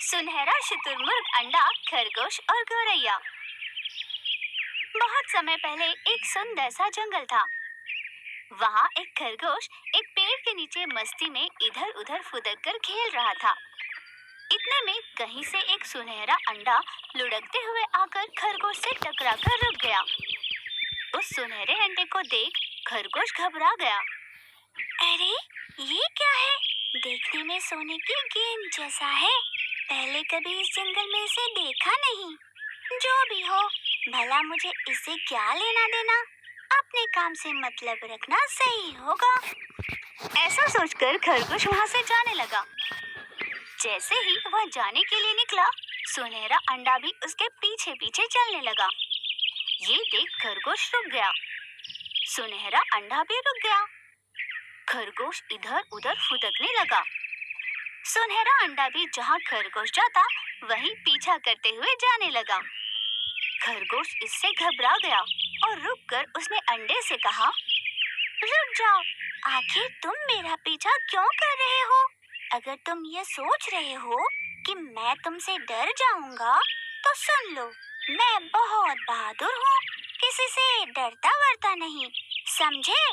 सुनहरा शुतुरमुर्ग, अंडा, खरगोश और गौरैया। बहुत समय पहले एक सुंदर सा जंगल था। वहाँ एक खरगोश एक पेड़ के नीचे मस्ती में इधर उधर फुदक कर खेल रहा था। इतने में कहीं से एक सुनहरा अंडा लुढ़कते हुए आकर खरगोश से टकरा कर रुक गया। उस सुनहरे अंडे को देख खरगोश घबरा गया। अरे, ये क्या है? देखने में सोने की गेंद जैसा है। पहले कभी इस जंगल में इसे देखा नहीं। जो भी हो, भला मुझे इससे क्या लेना देना? अपने काम से मतलब रखना सही होगा। ऐसा सोचकर खरगोश वहाँ से जाने लगा। जैसे ही वह जाने के लिए निकला, सुनहरा अंडा भी उसके पीछे पीछे चलने लगा। ये देख खरगोश रुक गया। सुनहरा अंडा भी रुक गया। खरगोश इधर उधर फुदकने लगा। सुनहरा अंडा भी जहाँ खरगोश जाता वहीं पीछा करते हुए जाने लगा। खरगोश इससे घबरा गया और रुककर उसने अंडे से कहा, रुक जाओ, आखिर तुम मेरा पीछा क्यों कर रहे हो? अगर तुम ये सोच रहे हो कि मैं तुमसे डर जाऊंगा, तो सुन लो, मैं बहुत बहादुर हूँ, किसी से डरता वरता नहीं, समझे?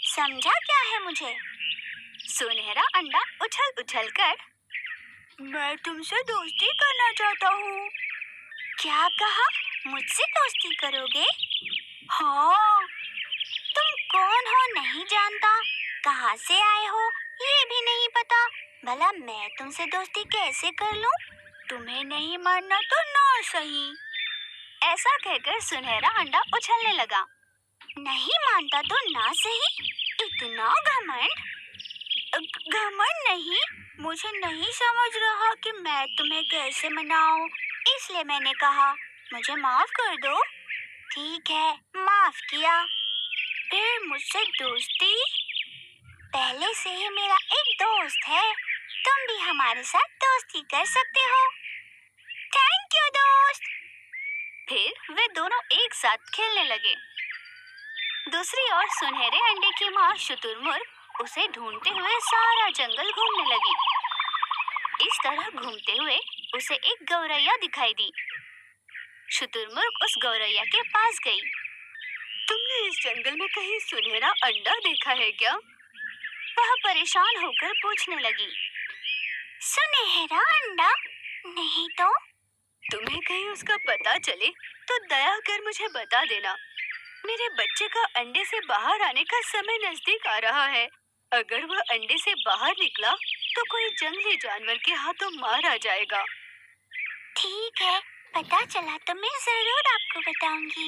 समझा क्या है मुझे? सुनहरा अंडा उछल उछल कर, मैं तुमसे दोस्ती करना चाहता हूँ। क्या कहा? मुझसे दोस्ती करोगे? हाँ। तुम कौन हो नहीं जानता, कहाँ से आए हो ये भी नहीं पता, भला मैं तुमसे दोस्ती कैसे कर लूं? तुम्हें नहीं मानना तो ना सही। ऐसा कहकर सुनहरा अंडा उछलने लगा। नहीं मानता तो ना सही? इतना घमंड? घमंड नहीं, मुझे नहीं समझ रहा कि मैं तुम्हें कैसे मनाऊं, इसलिए मैंने कहा मुझे माफ कर दो। ठीक है, माफ किया। फिर मुझसे दोस्ती? पहले से ही मेरा एक दोस्त है, तुम भी हमारे साथ दोस्ती कर सकते हो। थैंक यू दोस्त। फिर वे दोनों एक साथ खेलने लगे। दूसरी ओर सुनहरे अंडे की माँ शुतुरमुर्ग उसे ढूंढते हुए सारा जंगल घूमने लगी। इस तरह घूमते हुए उसे एक गौरैया दिखाई दी। शुतुरमुर्ग उस गौरैया के पास गई। तुमने इस जंगल में कहीं सुनहरा अंडा देखा है क्या? वह परेशान होकर पूछने लगी। सुनहरा अंडा? नहीं तो। तुम्हें कहीं उसका पता चले तो दया कर मुझे बता देना। मेरे बच्चे का अंडे से बाहर आने का समय नजदीक आ रहा है। अगर वह अंडे से बाहर निकला तो कोई जंगली जानवर के हाथों मारा जाएगा। ठीक है, पता चला तो मैं जरूर आपको बताऊंगी।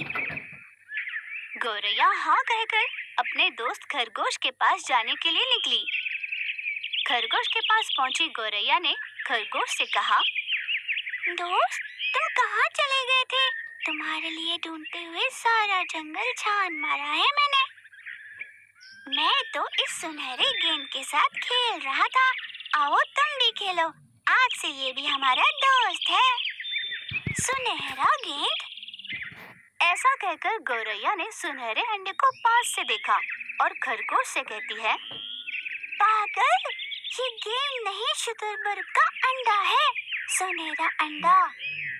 गौरैया हाँ कहकर अपने दोस्त खरगोश के पास जाने के लिए निकली। खरगोश के पास पहुंची गौरैया ने खरगोश से कहा, दोस्त, तुम कहाँ चले गए थे? तुम्हारे लिए ढूंढते हुए सारा जंगल छान मारा है मैंने। मैं तो इस सुनहरे गेंद के साथ खेल रहा था। आओ तुम भी खेलो, आज से ये भी हमारा दोस्त है। सुनहरा गेंद? ऐसा कहकर गौरैया ने सुनहरे अंडे को पास से देखा और खरगोश से कहती है, पागल, ये गेंद नहीं शुतुरमुर्ग का अंडा है, सुनहरा अंडा।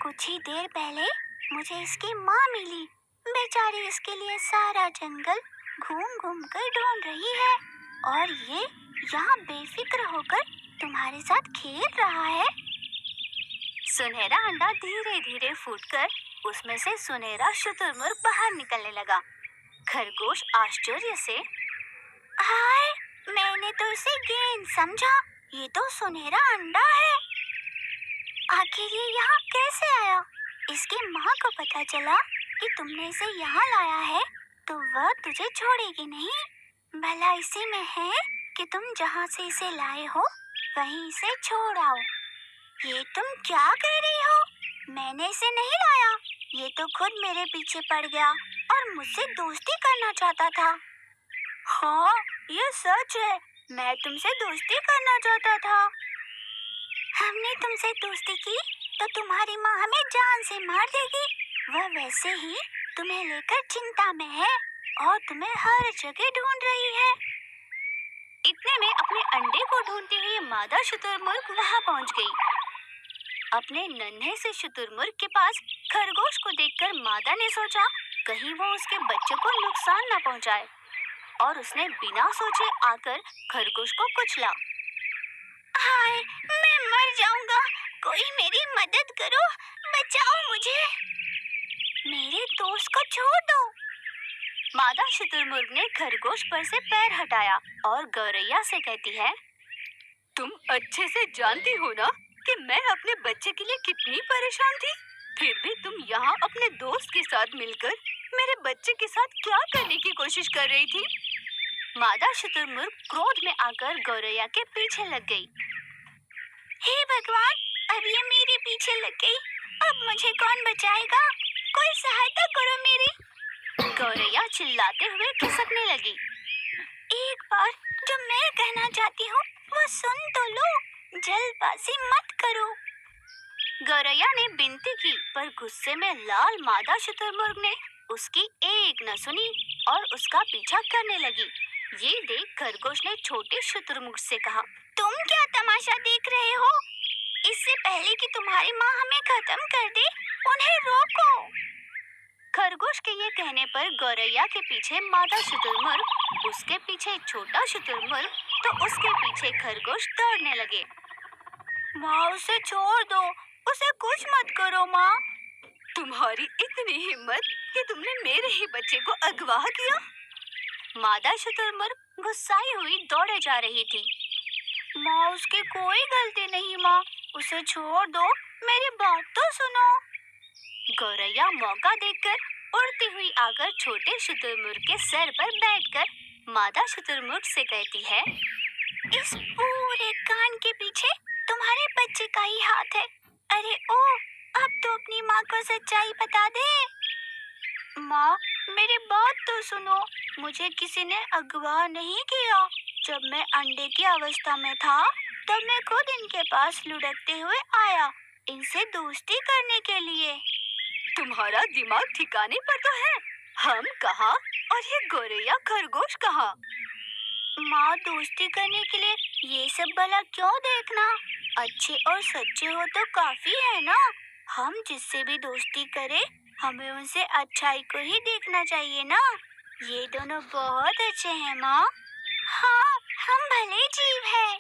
कुछ ही देर पहले मुझे इसकी माँ मिली, बेचारी इसके लिए सारा जंगल घूम घूम कर ढूंढ रही है और ये यहाँ बेफिक्र होकर तुम्हारे साथ खेल रहा है। सुनहरा अंडा धीरे धीरे फूटकर उसमें से सुनहरा शुतुरमुर्ग बाहर निकलने लगा। खरगोश आश्चर्य से, हाय, मैंने तो इसे गेंद समझा, ये तो सुनहरा अंडा है। आखिर ये यहाँ कैसे आया? इसकी माँ को पता चला कि तुमने इसे यहाँ लाया है तो वह तुझे छोड़ेगी नहीं। भला इसी में है कि तुम जहाँ से इसे लाए हो वहीं इसे छोड़ आओ। ये तुम क्या कह रही हो? मैंने इसे नहीं लाया, ये तो खुद मेरे पीछे पड़ गया और मुझसे दोस्ती करना चाहता था। हाँ, ये सच है, मैं तुमसे दोस्ती करना चाहता था। हमने तुमसे दोस्ती की तो तुम्हारी माँ हमें जान से मार देगी। वह वैसे ही तुम्हें लेकर चिंता में है और तुम्हें हर जगह ढूंढ रही है। इतने में अपने अंडे को ढूंढती हुई मादा शुतुरमुर्ग वहाँ पहुँच गई। अपने नन्हे से शुतुरमुर्ग के पास खरगोश को देखकर मादा ने सोचा कहीं वो उसके बच्चे को नुकसान न पहुंचाए, और उसने बिना सोचे आकर खरगोश को कुचला। हाय, मैं मर जाऊंगा, कोई मेरी मदद करो, बचाओ मुझे, मेरे दोस्त को छोड़ दो। मादा शुतुरमुर्ग ने खरगोश पर से पैर हटाया और गौरैया से कहती है, तुम अच्छे से जानती हो ना कि मैं अपने बच्चे के लिए कितनी परेशान थी, फिर भी तुम यहाँ अपने दोस्त के साथ मिलकर मेरे बच्चे के साथ क्या करने की कोशिश कर रही थी? मादा शुतुरमुर्ग क्रोध में आकर गौरैया के पीछे लग गई। हे भगवान, अब ये मेरे पीछे लग गई, अब मुझे कौन बचाएगा? कोई सहायता करो मेरी। गौरैया चिल्लाते हुए खिसकने लगी। एक बार जो मैं कहना चाहती हूँ वो सुन तो लो, जल्दबाजी मत करो। गौरैया ने विनती की, पर गुस्से में लाल मादा शुतुरमुर्ग ने उसकी एक न सुनी और उसका पीछा करने लगी। ये देख खरगोश ने छोटे शुतुरमुर्ग से कहा, तुम क्या तमाशा देख रहे हो? इससे पहले कि तुम्हारी माँ हमें खत्म कर दे, उन्हें रोको। खरगोश के ये कहने पर गौरैया के पीछे मादा शुतुरमुर्ग, उसके पीछे छोटा शुतुरमुर्ग, तो उसके पीछे खरगोश दौड़ने लगे। माँ, उसे छोड़ दो, उसे कुछ मत करो माँ। तुम्हारी इतनी हिम्मत कि तुमने मेरे ही बच्चे को अगवा किया? मादा शुतुरमुर्ग गुस्साई हुई दौड़े जा रही थी। माँ, उसकी कोई गलती नहीं माँ, उसे छोड़ दो, मेरी बात तो सुनो। गौरैया मौका देखकर उड़ती हुई आकर छोटे शुतुरमुर्ग के सर पर बैठकर मादा शुतुरमुर्ग से कहती है, इस पूरे कांड के पीछे तुम्हारे बच्चे का ही हाथ है। अरे ओ, अब तो अपनी माँ को सच्चाई बता दे। माँ, मेरी बात तो सुनो, मुझे किसी ने अगवा नहीं किया। जब मैं अंडे की अवस्था में था तब मैं खुद इनके पास लुढ़कते हुए आया, इनसे दोस्ती करने के लिए। तुम्हारा दिमाग ठिकाने पर तो है? हम कहाँ और ये गौरैया खरगोश कहाँ? माँ, दोस्ती करने के लिए ये सब भला क्यों देखना? अच्छे और सच्चे हो तो काफी है ना। हम जिससे भी दोस्ती करें, हमें उनसे अच्छाई को ही देखना चाहिए ना। ये दोनों बहुत अच्छे हैं माँ। हाँ, हम भले जीव हैं।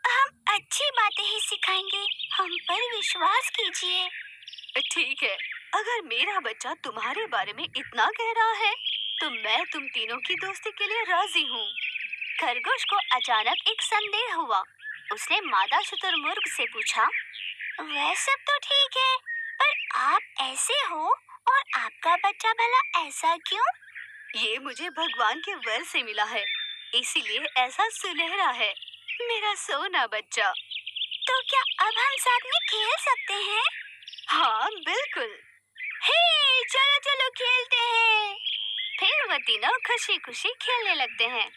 हम अच्छी बातें ही सिखाएंगे, हम पर विश्वास कीजिए। ठीक है, अगर मेरा बच्चा तुम्हारे बारे में इतना कह रहा है तो मैं तुम तीनों की दोस्ती के लिए राजी हूँ। खरगोश को अचानक एक संदेह हुआ। उसने मादा शुतुरमुर्ग से पूछा, वह सब तो ठीक है, पर आप ऐसे हो और आपका बच्चा भला ऐसा क्यों? ये मुझे भगवान के वर से मिला है, इसीलिए ऐसा सुनहरा है, मेरा सोना बच्चा। तो क्या अब हम साथ में खेल सकते हैं? हाँ, बिल्कुल। हे, चलो चलो खेलते हैं। फिर वो तीनों खुशी खुशी खेलने लगते हैं।